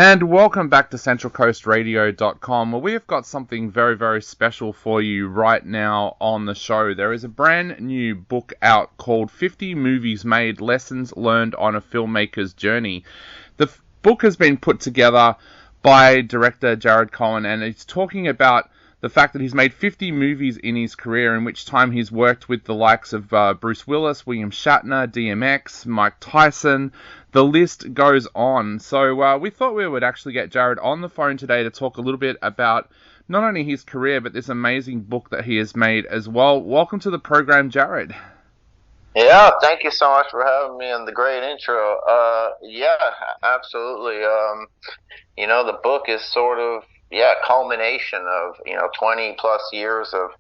And welcome back to CentralCoastRadio.com, where we've got something very, very special for you right now on the show. There is a brand new book out called 50 Movies Made, Lessons Learned on a Filmmaker's Journey. The book has been put together by director Jared Cohn, and it's talking about the fact that he's made 50 movies in his career, in which time he's worked with the likes of Bruce Willis, William Shatner, DMX, Mike Tyson. The list goes on. So we thought we would actually get Jared on the phone today to talk a little bit about not only his career, but this amazing book that he has made as well. Welcome to the program, Jared. Yeah, thank you so much for having me and the great intro. Yeah, absolutely. The book is sort of, culmination of, 20 plus years of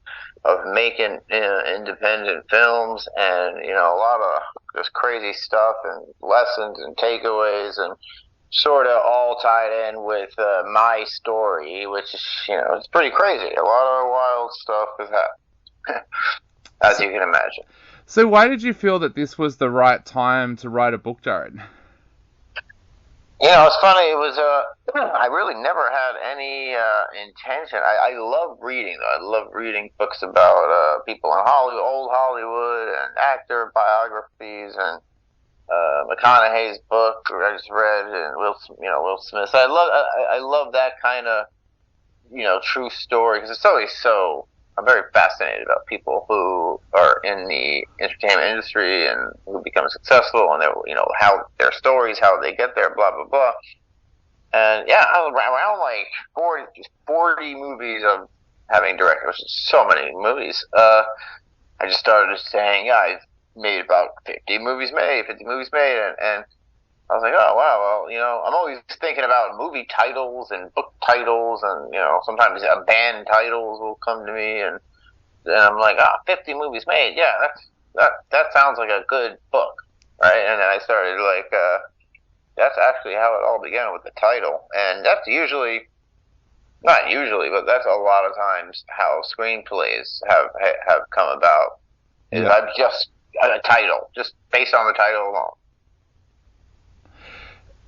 making independent films and, a lot of just crazy stuff and lessons and takeaways and sort of all tied in with my story, which is, it's pretty crazy. A lot of wild stuff has happened, as you can imagine. So why did you feel that this was the right time to write a book, Jared? It's funny. It was I really never had any intention. I love reading, though. I love reading books about people in Hollywood, old Hollywood, and actor biographies, and McConaughey's book I just read, and Will Smith. So I love that kind of true story, because it's always so. I'm very fascinated about people who are in the entertainment industry and who become successful, and how their stories, how they get there, blah blah blah. And yeah, I was around like 40 movies of having directed, which is so many movies. I just started saying, yeah, I've made about 50 movies made, and I was like, oh wow, well, I'm always thinking about movie titles and book titles, and sometimes band titles will come to me, and then I'm like, 50 movies made, yeah, that sounds like a good book, right? And then I started like, that's actually how it all began, with the title, and that's not usually, but that's a lot of times how screenplays have come about. Is Yeah. I've just a title, just based on the title alone.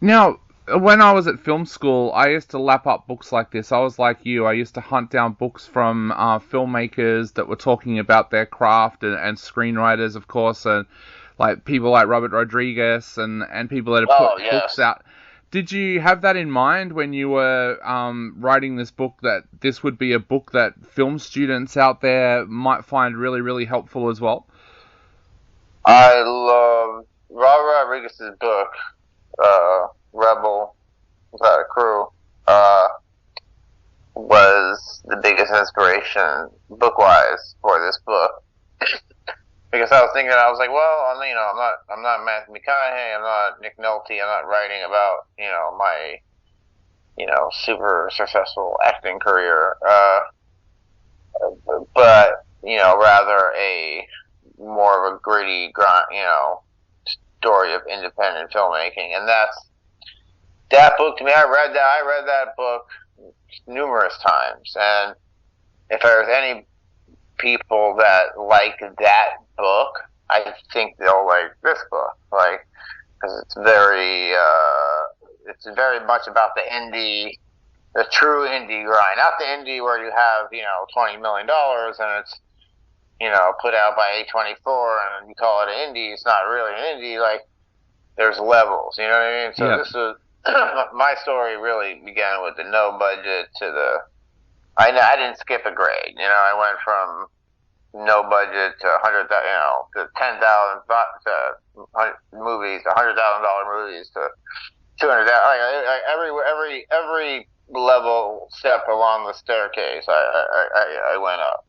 Now, when I was at film school, I used to lap up books like this. I was like you. I used to hunt down books from filmmakers that were talking about their craft and screenwriters, of course, and like people like Robert Rodriguez and people that have put books out. Did you have that in mind when you were writing this book, that this would be a book that film students out there might find really, really helpful as well? I love Robert Rodriguez's book, Rebel Without a Crew, was the biggest inspiration book-wise for this book. Because I was thinking, I was like, well, I'm not Matthew McConaughey, I'm not Nick Nolte, I'm not writing about, my, super successful acting career, but, rather a more of a gritty, story of independent filmmaking. And that book, to me, I read that book numerous times, and if there's any people that like that book, I think they'll like this book, like, because it's very much about the true indie grind, not the indie where you have $20 million and it's put out by A24 and you call it an indie. It's not really an indie. Like, there's levels, you know what I mean? So This is my story. Really began with the no budget to the. I didn't skip a grade. I went from no budget to to 10,000 movies, to $100,000 movies, to 200,000. Like every level step along the staircase, I went up.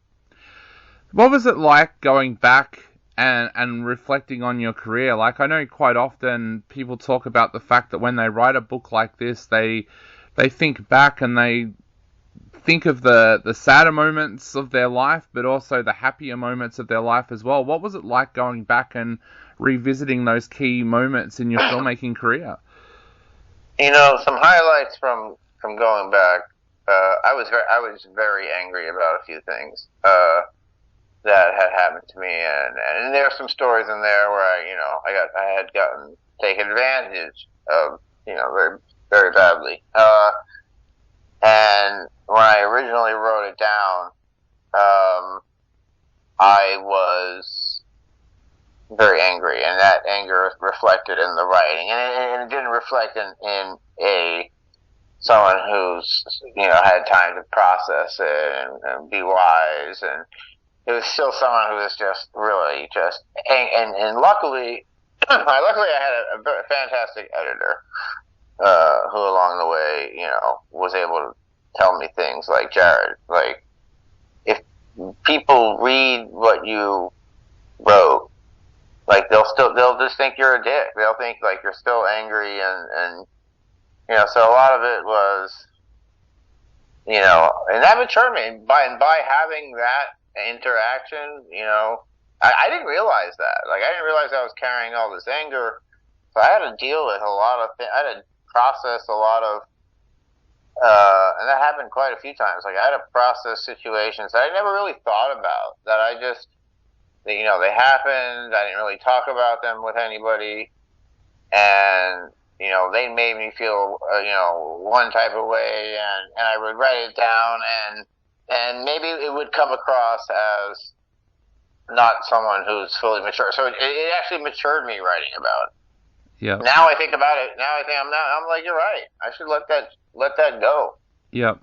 What was it like going back and reflecting on your career? Like, I know quite often people talk about the fact that when they write a book like this, they think back and they think of the sadder moments of their life, but also the happier moments of their life as well. What was it like going back and revisiting those key moments in your filmmaking career? Some highlights from going back. I was very angry about a few things that had happened to me, and there are some stories in there where I had gotten taken advantage of, very very badly. And when I originally wrote it down, I was very angry, and that anger reflected in the writing, and it didn't reflect in someone who's had time to process it and be wise, and it was still someone who was just really just and luckily I had a very fantastic editor who along the way was able to tell me things like, Jared, like, if people read what you wrote, like they'll just think you're a dick. They'll think like you're still angry, and so a lot of it was and that matured me by having that interaction. I didn't realize that. Like, I didn't realize I was carrying all this anger, so I had to deal with a lot of things. I had to process a lot of and that happened quite a few times. Like, I had to process situations that I never really thought about, that I just, they happened. I didn't really talk about them with anybody, and they made me feel one type of way, and I would write it down, and maybe it would come across as not someone who's fully mature. So it actually matured me writing about it. Yeah. Now I think about it. Now I think I'm like, you're right. I should let that go. Yeah.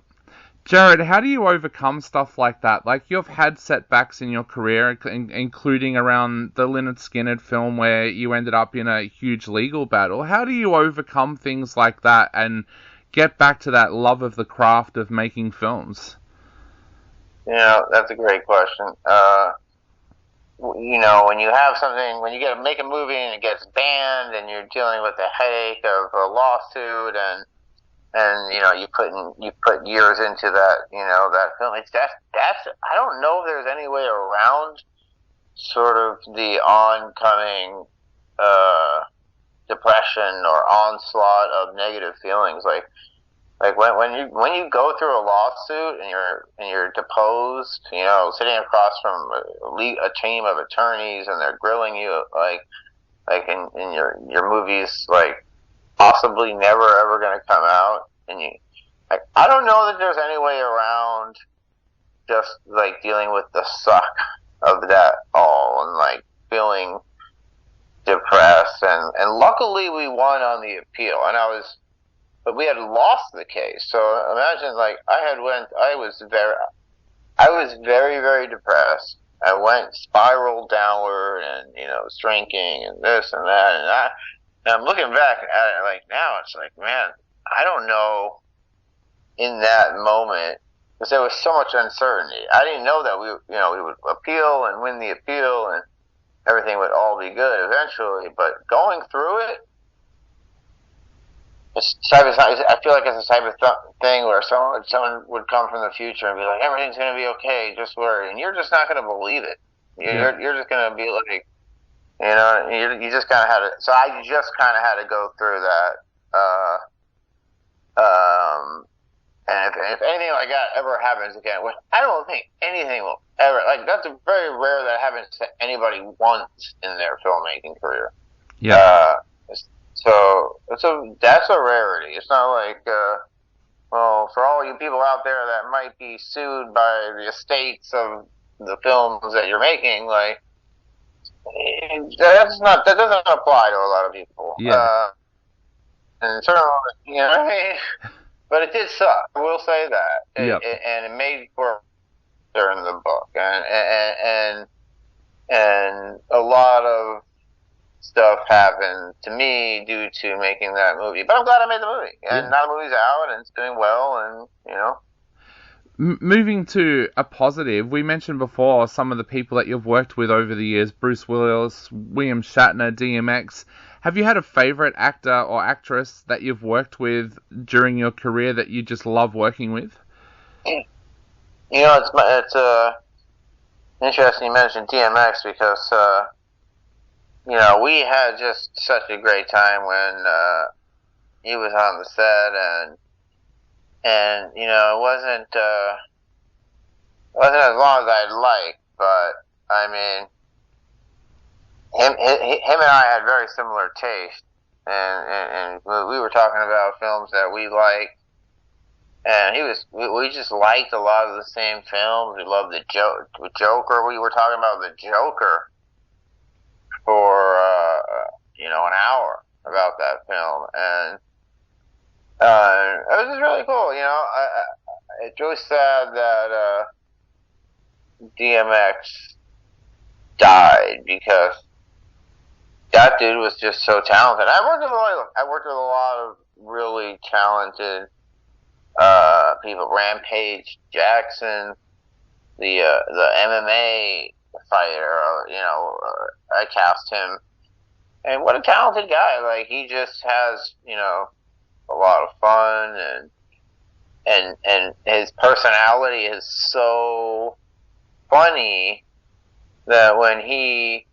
Jared, how do you overcome stuff like that? Like, you've had setbacks in your career, including around the Lynyrd Skynyrd film where you ended up in a huge legal battle. How do you overcome things like that and get back to that love of the craft of making films? That's a great question. When you have something, when you get to make a movie and it gets banned, and you're dealing with the headache of a lawsuit, and you put years into that, that film. That's I don't know if there's any way around sort of the oncoming depression or onslaught of negative feelings. Like when you go through a lawsuit and you're deposed, sitting across from a team of attorneys, and they're grilling you like in your movies, like possibly never ever going to come out, and I don't know that there's any way around just like dealing with the suck of that all, and like feeling depressed, and luckily we won on the appeal, but we had lost the case. So imagine, like, I was very, very depressed. I spiraled downward, and was drinking and this and that, and I'm looking back at it, like, now it's like, man, I don't know in that moment, because there was so much uncertainty. I didn't know that we would appeal and win the appeal, and everything would all be good eventually. But going through it, I feel like it's a type of thing where someone would come from the future and be like, everything's going to be okay, just worry, and you're just not going to believe it. You're just going to be like, you just kind of had to. So I just kind of had to go through that. And if anything like that ever happens again, which I don't think anything will ever, like, that's very rare that happens to anybody once in their filmmaking career. Yeah. So that's a rarity. It's not like, well, for all you people out there that might be sued by the estates of the films that you're making, like, that doesn't apply to a lot of people. Yeah. And certainly, but it did suck. I will say that. Yep. And it made for in the book, and a lot of stuff happened to me due to making that movie. But I'm glad I made the movie, and now the movie's out and it's doing well, and Moving to a positive, we mentioned before some of the people that you've worked with over the years: Bruce Willis, William Shatner, DMX. Have you had a favorite actor or actress that you've worked with during your career that you just love working with? It's interesting you mentioned DMX, because we had just such a great time when he was on the set, and it wasn't as long as I'd like, but I mean, him and I had very similar taste, and we were talking about films that we like, and we just liked a lot of the same films. We loved the Joker. We were talking about the Joker for an hour about that film, and it was just really cool. It's really sad that DMX died, because that dude was just so talented. I worked with a lot of really talented people. Rampage Jackson, the MMA fighter. I cast him, and what a talented guy! Like, he just has a lot of fun, and his personality is so funny that when he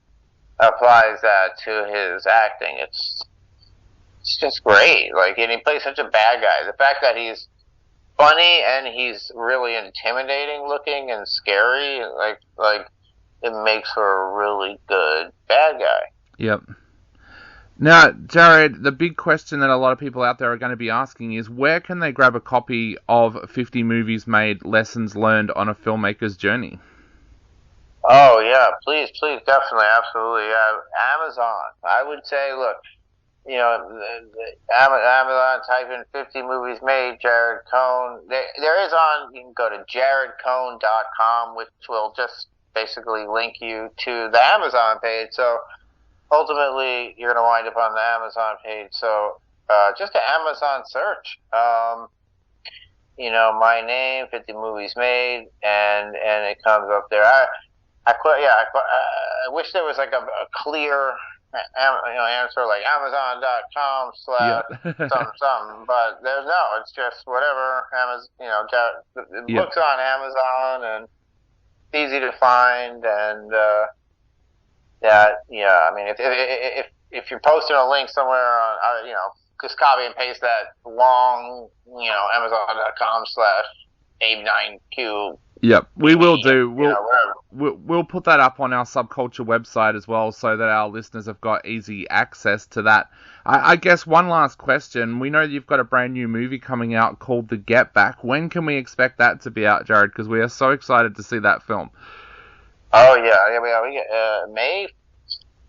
applies that to his acting, it's just great. Like, and he plays such a bad guy. The fact that he's funny and he's really intimidating looking and scary, like it makes for a really good bad guy. Yep. Now, Jared, the big question that a lot of people out there are going to be asking is, where can they grab a copy of 50 Movies Made, Lessons Learned on a Filmmaker's Journey? Oh, yeah, please, definitely, absolutely. Amazon. I would say, look, Amazon, type in 50 Movies Made, Jared Cohn. There is you can go to jaredcohn.com, which will just basically link you to the Amazon page. So ultimately, you're going to wind up on the Amazon page. So just an Amazon search. My name, 50 Movies Made, and it comes up there. I wish there was like a clear answer, like Amazon.com / something, but there's no. It's just whatever it looks on Amazon, and it's easy to find, and I mean, if you're posting a link somewhere on, just copy and paste that long, Amazon.com / Abe9Q. Yep, we will do. We'll put that up on our Subculture website as well, so that our listeners have got easy access to that. I guess one last question. We know you've got a brand new movie coming out called The Get Back. When can we expect that to be out, Jared? Because we are so excited to see that film. Oh yeah, we get May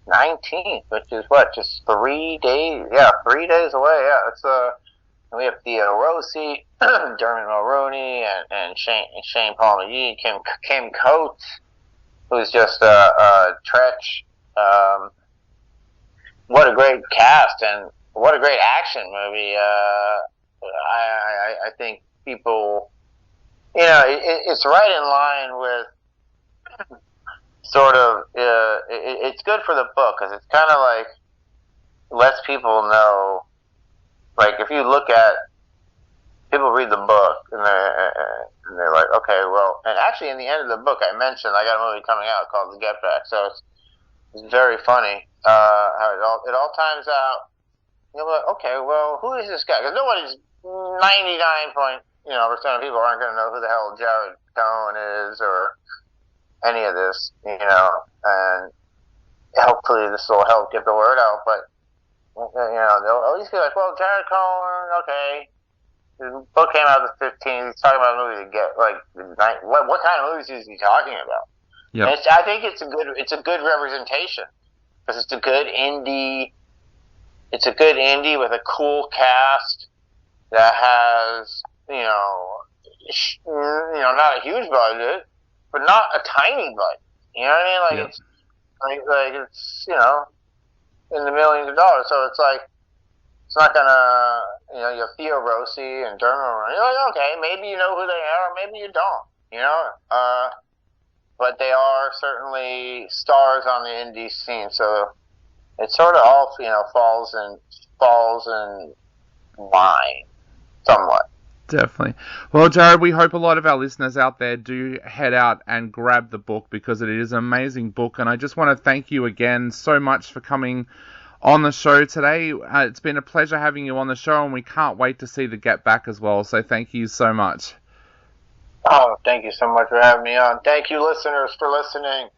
19th, which is just 3 days. Yeah, 3 days away. Yeah, it's we have Theo Rossi, Dermot Mulroney, and Shane Palmagyi, Kim Coates, who's just Tretch. What a great cast, and what a great action movie. I think people, it's right in line with sort of. It's good for the book, because it's kind of like lets people know. Like, if you look at, people read the book, and they're like, okay, well, and actually in the end of the book I mentioned I got a movie coming out called The Get Back, so it's very funny how it all times out. Okay, well, who is this guy? Because nobody's 99% of people aren't going to know who the hell Jared Cohn is, or any of this, and hopefully this will help get the word out, but they'll at least be like, well, Jared Cohn, okay. His book came out the 15th. He's talking about a movie to get, like, what kind of movies is he talking about? Yep. I think it's a good representation, because it's a good indie with a cool cast that has, not a huge budget, but not a tiny budget. You know what I mean? Like, yep. It's in the millions of dollars. So it's like, it's not gonna, you have Theo Rossi and Dermot. You're like, okay, maybe you know who they are, or maybe you don't, but they are certainly stars on the indie scene. So it sort of all, falls in line somewhat. Definitely. Well, Jared, we hope a lot of our listeners out there do head out and grab the book, because it is an amazing book. And I just want to thank you again so much for coming on the show today. It's been a pleasure having you on the show, and we can't wait to see The Get Back as well. So thank you so much. Oh, thank you so much for having me on. Thank you, listeners, for listening.